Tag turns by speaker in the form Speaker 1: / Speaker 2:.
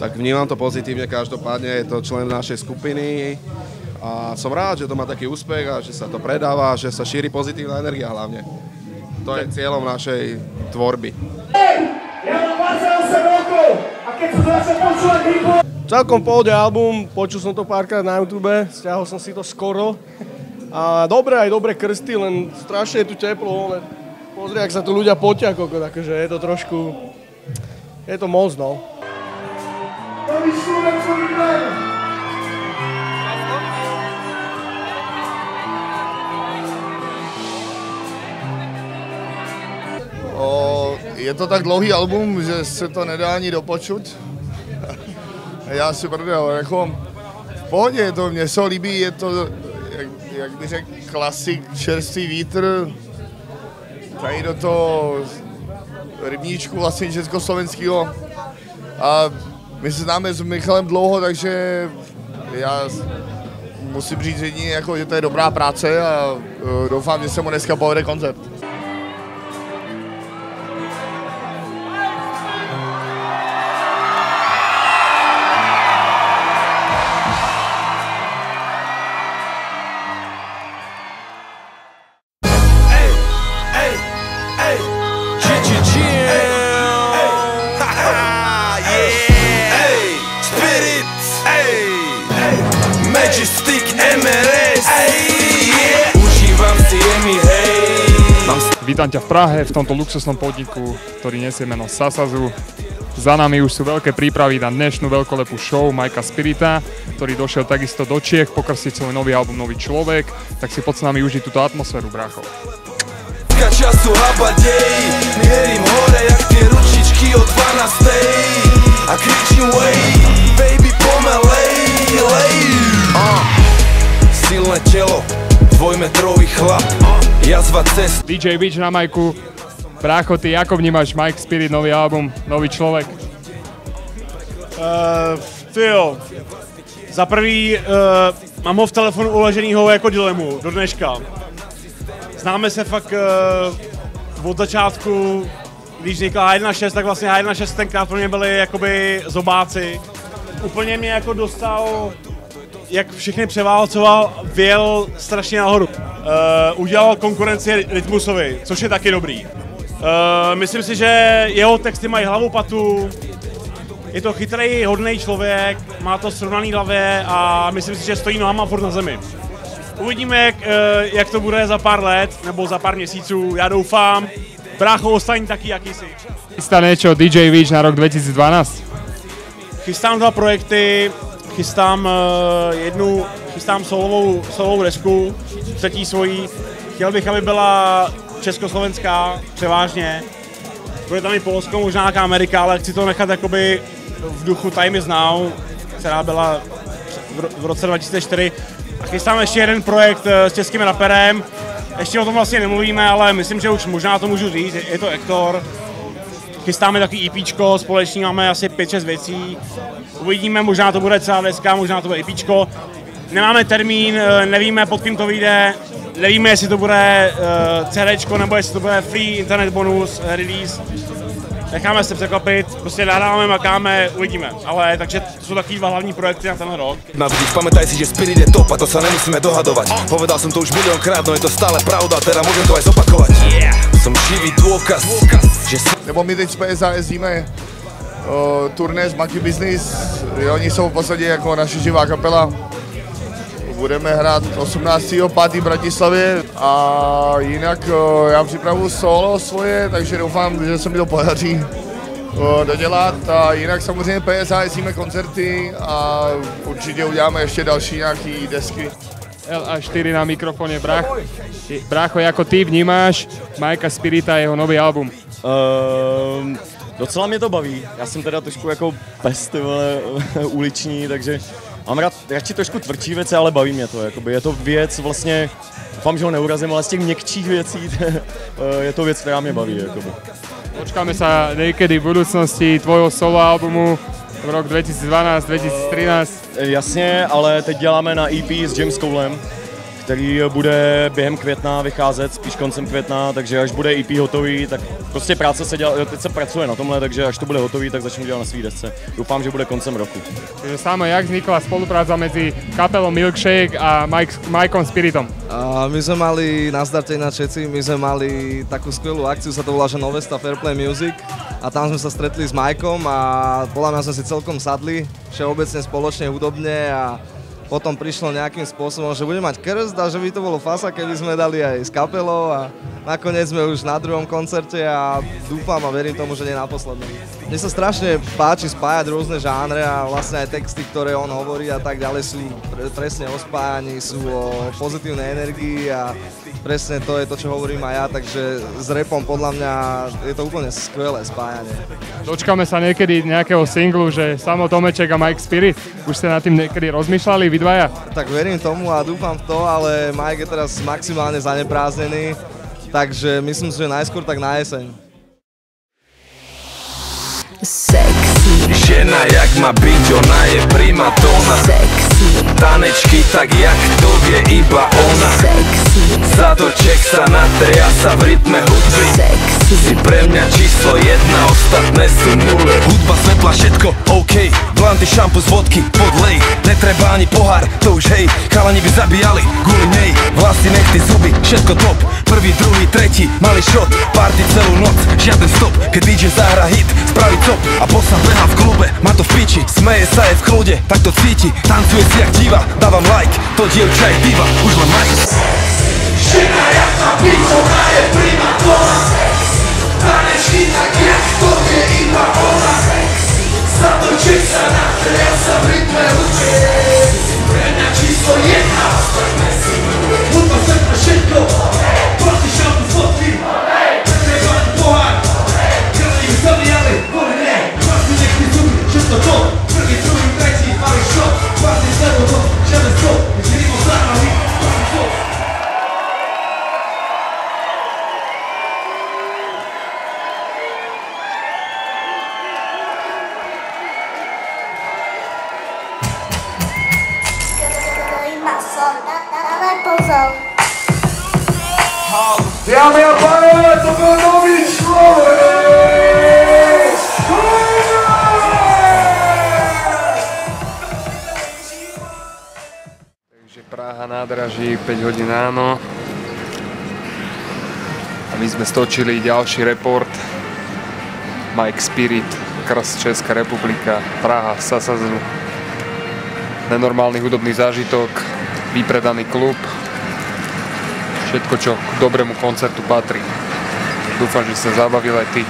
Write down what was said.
Speaker 1: Tak vnímam to pozitívne, každopádne je to člen našej skupiny a som rád, že to má taký úspech a že sa to predáva, že sa šíri pozitívna energia hlavne. To je cieľom našej tvorby.
Speaker 2: Celkom v pohode album, počul som to párkrát na YouTube, stiahol som si to skoro. A aj dobré krsty, len strašne je tu teplo, ale pozri, ak sa tu ľudia potia, takže je to trošku, je to moc, no.
Speaker 3: Je to tak dlouhý album, že se to nedá ani dopočuť. Já si prdel, jako v pohodě, mně se líbí, je to, jak bych řekl, klasik, čerstvý vítr, tady do toho rybníčku vlastně československého. A my se známe s Michalem dlouho, takže já musím říct jedině, jako, že to je dobrá práce a doufám, že se mu dneska povede koncert.
Speaker 4: Vítam ťa v Prahe, v tomto luxusnom podniku, ktorý nesie meno Sasazu. Za nami už sú veľké prípravy na dnešnú veľkolepú show Mikea Spirita, ktorý došiel takisto do Čiech pokrstiť svoj nový album Nový človek. Tak si poď s nami užiť túto atmosféru, brácho.
Speaker 5: Času habadej, mierim hore jak tie ručičky od 12. A kričím way, baby pomelej, lej. Silné telo, dvojmetrový chlap, jazva cest.
Speaker 4: DJ Beach na majku. Brácho, ty ako vnímaš Mikea Spirit nový album, Nový človek?
Speaker 2: Tyjo, za prvý mám ho v telefonu uloženýho jako dilemu do dneška. Známe se fakt od začátku, když vznikla H1.6, tak vlastně H1.6 tenkrát pro mě byli jakoby zobáci. Úplně mě jako dostal, jak všechny převálcoval, vyjel strašně nahoru. Udělal konkurenci Rytmusovi, což je taky dobrý. Myslím si, že jeho texty mají hlavu patu, je to chytrý, hodný člověk, má to srovnaný hlavě a myslím si, že stojí nohama furt na zemi. Uvidíme, jak to bude za pár let nebo za pár měsíců, já doufám. Brácho, ostane taký, jaký si.
Speaker 4: Chystá niečo DJ Beach na rok 2012?
Speaker 2: Chystám 2 projekty, chystám solovou desku, třetí svojí. Chtěl bych, aby byla československá převážně. Bude tam i Polsko, možná nějaká Amerika, ale chci to nechat jakoby v duchu Time Is Now, která byla v roce 2004. A chystám ještě jeden projekt s českým raperem. Ještě o tom vlastně nemluvíme, ale myslím, že už možná to můžu říct, je to Hector. Chystáme takový EPčko, společně máme asi 5-6 věcí. Uvidíme, možná to bude celá deska, možná to bude EPčko. Nemáme termín, nevíme, pod kým to vyjde, nevíme, jestli to bude CDčko, nebo jestli to bude free internet bonus, release. Necháme se překvapit, prostě nahráváme, makáme, uvidíme. Ale takže to jsou takový 2 hlavní projekty na tenhle rok.
Speaker 5: Navždyť pamätaj si, že Spirit je top a to sa nemusíme dohadovať. Povedal som to už miliónkrát, no je to stále pravda, teda môžem to aj zopakovať. Som živý dôkaz, že...
Speaker 3: Nebo my teď z PSA jezdíme turné z Monkey Business, oni jsou v podstatě jako naše živá kapela. Budeme hrát 18.5. v Bratislavě a jinak já připravuji solo svoje, takže doufám, že se mi to podaří dodělat a jinak samozřejmě PSA jezdíme koncerty a určitě uděláme ještě další nějaký desky.
Speaker 4: LA4 na mikrofóne, brácho, ako ty vnímáš Mikea Spirita a jeho nový album?
Speaker 6: Docela mě to baví, já jsem teda trošku jako pes, uliční, takže mám radši trošku tvrdší věci, ale baví mě to, jakoby. Je to věc vlastně, doufám, že ho neurazím, ale z těch měkčích věcí je to věc, která mě baví. Jakoby.
Speaker 4: Počkáme sa niekedy v budúcnosti tvojho solo albumu v rok 2012-2013.
Speaker 6: Jasně, ale teď děláme na EP s James Colem, který bude během května vycházet, spíš koncem května, takže až bude EP hotový, tak prostě práce se dělá, teď se pracuje na tomhle, takže až to bude hotový, tak začnu dělat na svý desce. Doufám, že bude koncem roku.
Speaker 4: Čiže Samo, jak vznikla spolupráca medzi kapelou Milkshake a Mikeom Spiritom?
Speaker 7: My sme mali, nazdarte ináč všetci, my sme mali takú skvelú akciu, sa to volá, že Novesta Fairplay Music a tam sme sa stretli s Mikeom a podľa mňa sme si celkom sadli, všeobecne spoločne hudobne a potom prišlo nejakým spôsobom, že budeme mať krst a že by to bolo fasa, keby sme dali aj s kapelou a nakoniec sme už na druhom koncerte a dúfam a verím tomu, že nie na poslednom. Mne sa strašne páči spájať rôzne žánre a vlastne aj texty, ktoré on hovorí a tak ďalej sú presne o spájaní, sú o pozitívnej energii a presne to je to, čo hovorím aj ja, takže s rapom podľa mňa je to úplne skvelé spájanie.
Speaker 4: Dočkáme sa niekedy nejakého singlu, že Samo Tomeček a Mike Spirit. Už ste nad tým niekedy rozmýšľali, vy dvaja?
Speaker 7: Tak verím tomu a dúfam v to, ale Mike je teraz maximálne zaneprázdnený, takže myslím si, že najskôr tak na jeseň.
Speaker 5: Sexy. Žena jak má byť, ona je primadona. Sexy. Tanečky tak jak to vie iba ona. Sexy. Zadoček sa natrie a sa v rytme hudby. Sexy. Si pre mňa číslo 1, ostatné sú nule. Hudba, svetla, všetko OK. Blanty, šampus, vodky, podlej. Netreba ani pohár, to už hej. Chalani by zabíjali kvôli nej. Vlasy, nechty, zuby, všetko top. Prvý, druhý, tretí, malý shot. Party celú noc, žiaden stop. Keď DJ zahra hit, spraví top. A bossa beha v klube, má to v piči. Smeje sa, je v kľude, tak to cíti. Tancuje si jak diva, dávam like. To dievča je diva, už len maj. Žena jak má byť, ona je primadona. Tanečky tak jak to vie iba ona. Zadoček sa natrie a sa v rytme hudby. Pre mňa číslo 1, ostatné sú nule. Hudba, svetla, všetko. Party, šampu, fotky. Netreba ani pohár. Chalani by zabíjali kvôli nej. Vlasy, nechty, zuby, všetko to. Prvý, druhý, tretí, malý shot. Party celú noc, žiaden stop. Keď rýmo zahra hit, party stop.
Speaker 3: Dámy a pánové, to byl nový člověk!
Speaker 4: Takže Praha nádraží, 5 hodín ráno. A my sme stočili ďalší report. Mike Spirit, krst Česká republika, Praha, Sasazu. Nenormálny hudobný zážitok, vypredaný klub. Všetko, čo k dobrému koncertu patrí. Dúfam, že sa zabavil aj ty.